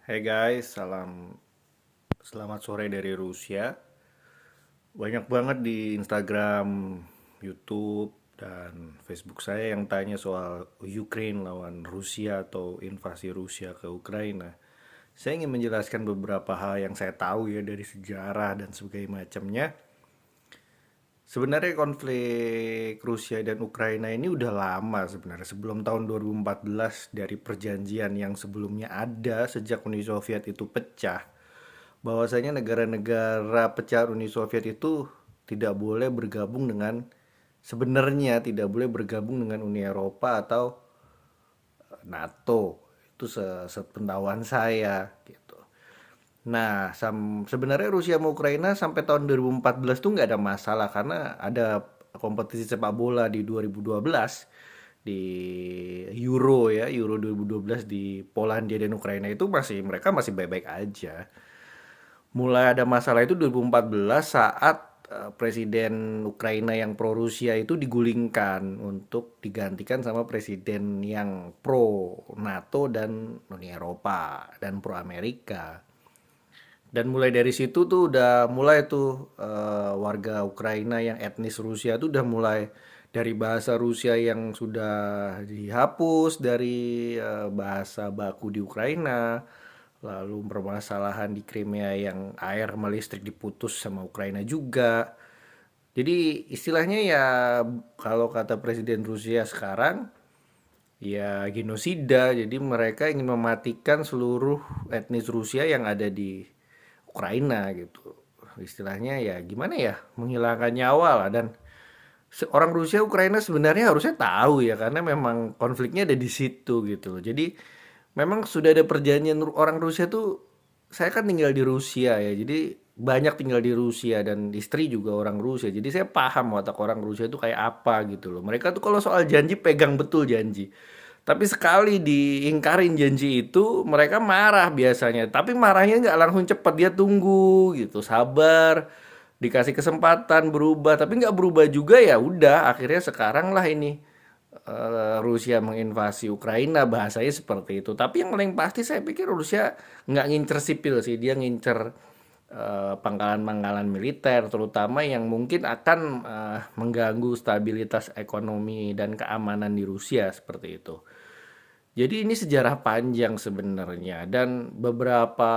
Hey guys, selamat sore dari Rusia. Banyak banget di Instagram, YouTube, dan Facebook saya yang tanya soal Ukraine lawan Rusia atau invasi Rusia ke Ukraina. Saya ingin menjelaskan beberapa hal yang saya tahu ya dari sejarah dan sebagainya macamnya. Sebenarnya konflik Rusia dan Ukraina ini udah lama sebenarnya. Sebelum tahun 2014 dari perjanjian yang sebelumnya ada sejak Uni Soviet itu pecah. Bahwasanya negara-negara pecah Uni Soviet itu tidak boleh bergabung dengan sebenarnya tidak boleh bergabung dengan Uni Eropa atau NATO. Itu sepengetahuan saya gitu. Nah, sebenarnya Rusia sama Ukraina sampai tahun 2014 tuh nggak ada masalah karena ada kompetisi sepak bola di 2012 di Euro ya, Euro 2012 di Polandia dan Ukraina itu mereka masih baik-baik aja. Mulai ada masalah itu 2014 saat presiden Ukraina yang pro Rusia itu digulingkan untuk digantikan sama presiden yang pro NATO dan Uni Eropa dan pro Amerika. Dan mulai dari situ tuh udah mulai tuh warga Ukraina yang etnis Rusia tuh udah mulai dari bahasa Rusia yang sudah dihapus dari bahasa baku di Ukraina, lalu permasalahan di Crimea yang air sama listrik diputus sama Ukraina juga. Jadi istilahnya ya kalau kata Presiden Rusia sekarang ya genosida. Jadi mereka ingin mematikan seluruh etnis Rusia yang ada di Ukraina gitu. Istilahnya ya gimana ya menghilangkan nyawa lah dan orang Rusia Ukraina sebenarnya harusnya tahu ya karena memang konfliknya ada di situ gitu loh. Jadi memang sudah ada perjanjian orang Rusia tuh saya kan tinggal di Rusia ya. Jadi banyak tinggal di Rusia dan istri juga orang Rusia. Jadi saya paham watak orang Rusia itu kayak apa gitu loh. Mereka tuh kalau soal janji pegang betul janji. Tapi sekali diingkarin janji itu, mereka marah biasanya. Tapi marahnya nggak langsung cepat, dia tunggu gitu, sabar, dikasih kesempatan berubah. Tapi nggak berubah juga ya udah. Akhirnya sekarang lah ini Rusia menginvasi Ukraina, bahasanya seperti itu. Tapi yang paling pasti saya pikir Rusia nggak ngincer sipil sih, dia ngincer pangkalan-pangkalan militer, terutama yang mungkin akan mengganggu stabilitas ekonomi dan keamanan di Rusia seperti itu. Jadi ini sejarah panjang sebenarnya dan beberapa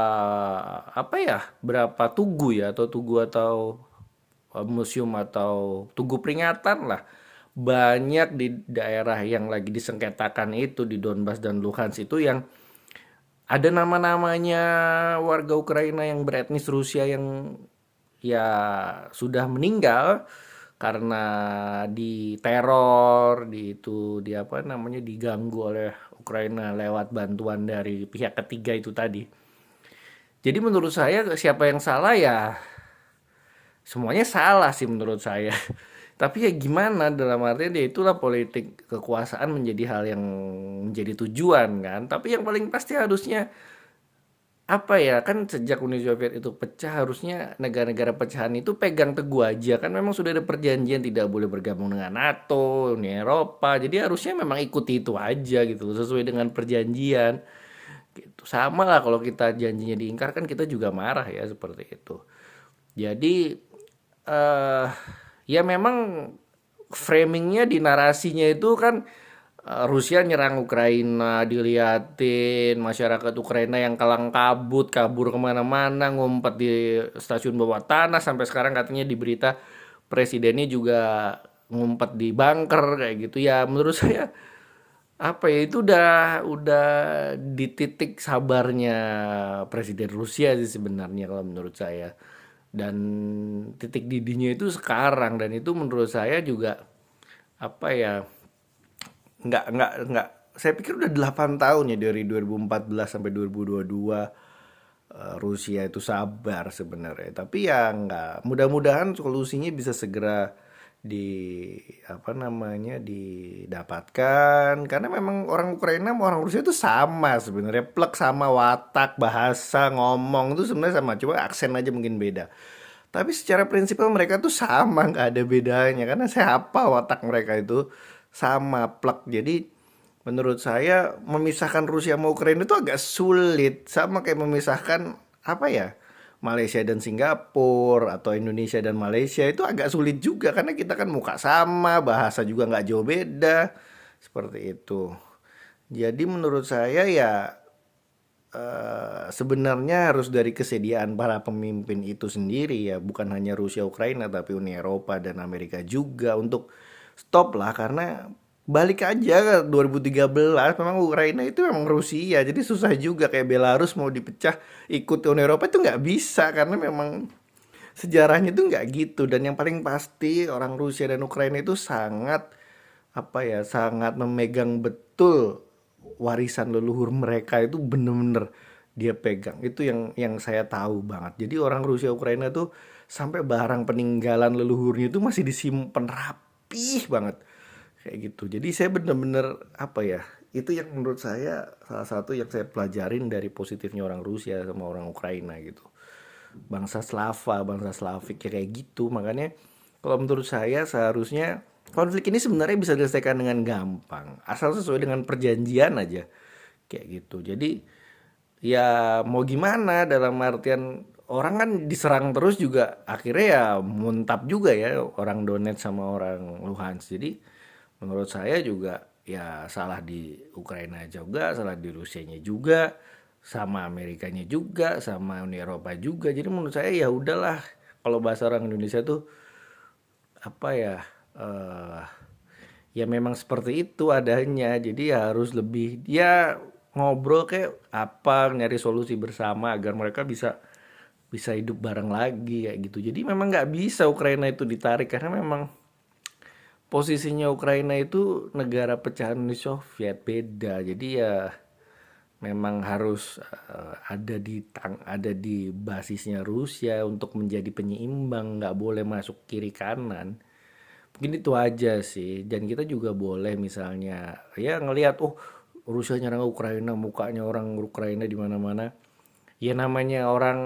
apa ya, berapa tugu ya atau tugu atau museum atau tugu peringatan lah banyak di daerah yang lagi disengketakan itu di Donbas dan Luhansk itu yang ada nama-namanya warga Ukraina yang beretnis Rusia yang ya sudah meninggal karena diteror, di apa namanya diganggu oleh Ukraina lewat bantuan dari pihak ketiga itu tadi. Jadi menurut saya siapa yang salah ya semuanya salah sih menurut saya. Tapi ya gimana dalam artian ya itulah politik kekuasaan menjadi hal yang menjadi tujuan kan. Tapi yang paling pasti harusnya apa ya kan sejak Uni Soviet itu pecah harusnya negara-negara pecahan itu pegang teguh aja kan memang sudah ada perjanjian tidak boleh bergabung dengan NATO, Uni Eropa jadi harusnya memang ikuti itu aja gitu sesuai dengan perjanjian gitu sama lah kalau kita janjinya diingkar kan kita juga marah ya seperti itu jadi eh ya memang framingnya di narasinya itu kan Rusia nyerang Ukraina, diliatin masyarakat Ukraina yang kalang kabut, kabur kemana-mana, ngumpet di stasiun bawah tanah, sampai sekarang katanya di berita presidennya juga ngumpet di bunker kayak gitu ya. Menurut saya apa ya itu udah di titik sabarnya presiden Rusia sih sebenarnya kalau menurut saya. Dan titik didihnya itu sekarang dan itu menurut saya juga apa ya nggak saya pikir udah 8 tahun ya dari 2014 sampai 2022 Rusia itu sabar sebenarnya tapi ya nggak mudah-mudahan solusinya bisa segera di apa namanya didapatkan karena memang orang Ukraina sama orang Rusia itu sama sebenarnya plek sama watak bahasa ngomong itu sebenarnya sama cuma aksen aja mungkin beda tapi secara prinsipal mereka tuh sama nggak ada bedanya karena saya apa watak mereka itu sama plek jadi Menurut saya memisahkan Rusia sama Ukraina itu agak sulit, sama kayak memisahkan apa ya, Malaysia dan Singapura atau Indonesia dan Malaysia itu agak sulit juga karena kita kan muka sama, bahasa juga nggak jauh beda, seperti itu. Jadi menurut saya ya sebenarnya harus dari kesediaan para pemimpin itu sendiri ya, bukan hanya Rusia Ukraina tapi Uni Eropa dan Amerika juga untuk stop lah karena balik aja ke 2013 memang Ukraina itu memang Rusia jadi susah juga kayak Belarus mau dipecah ikut Uni Eropa itu nggak bisa karena memang sejarahnya itu nggak gitu dan yang paling pasti orang Rusia dan Ukraina itu sangat apa ya sangat memegang betul warisan leluhur mereka itu bener-bener dia pegang itu yang saya tahu banget jadi orang Rusia Ukraina tuh sampai barang peninggalan leluhurnya itu masih disimpan rapih banget kayak gitu jadi saya bener-bener apa ya itu yang menurut saya salah satu yang saya pelajarin dari positifnya orang Rusia sama orang Ukraina gitu bangsa Slava, bangsa Slavik ya kayak gitu. Makanya kalau menurut saya seharusnya konflik ini sebenarnya bisa diselesaikan dengan gampang, asal sesuai dengan perjanjian aja. Kayak gitu. Jadi ya mau gimana dalam artian orang kan diserang terus juga akhirnya ya muntap juga ya orang Donetsk sama orang Luhansk. Jadi menurut saya juga ya salah di Ukraina juga, salah di Rusianya juga, sama Amerikanya juga, sama Uni Eropa juga. Jadi menurut saya ya udahlah kalau bahasa orang Indonesia tuh apa ya eh ya memang seperti itu adanya. Jadi ya harus lebih dia ngobrol kayak apa nyari solusi bersama agar mereka bisa bisa hidup bareng lagi kayak gitu. Jadi memang nggak bisa Ukraina itu ditarik karena memang posisinya Ukraina itu negara pecahan Uni Soviet beda. Jadi ya memang harus ada di basisnya Rusia untuk menjadi penyeimbang, nggak boleh masuk kiri kanan. Mungkin itu aja sih. Dan kita juga boleh misalnya ya ngelihat oh Rusia nyerang Ukraina, mukanya orang Ukraina di mana-mana. Ya namanya orang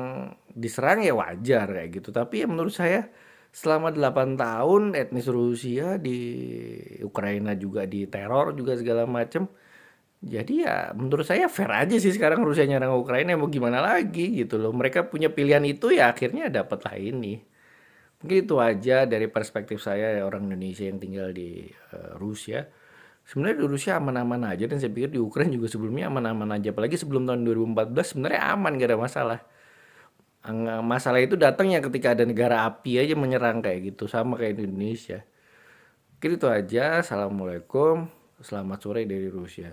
diserang ya wajar kayak gitu. Tapi ya menurut saya selama 8 tahun etnis Rusia di Ukraina juga diteror juga segala macam. Jadi ya menurut saya fair aja sih sekarang Rusia nyerang Ukraina mau gimana lagi gitu loh. Mereka punya pilihan itu ya akhirnya dapatlah ini. Mungkin itu aja dari perspektif saya ya, orang Indonesia yang tinggal di Rusia. Sebenarnya di Rusia aman-aman aja dan saya pikir di Ukraina juga sebelumnya aman-aman aja. Apalagi sebelum tahun 2014 sebenarnya aman gak ada masalah. Masalah itu datangnya ketika ada negara api aja menyerang kayak gitu sama kayak di Indonesia. Mungkin itu aja. Assalamualaikum. Selamat sore dari Rusia.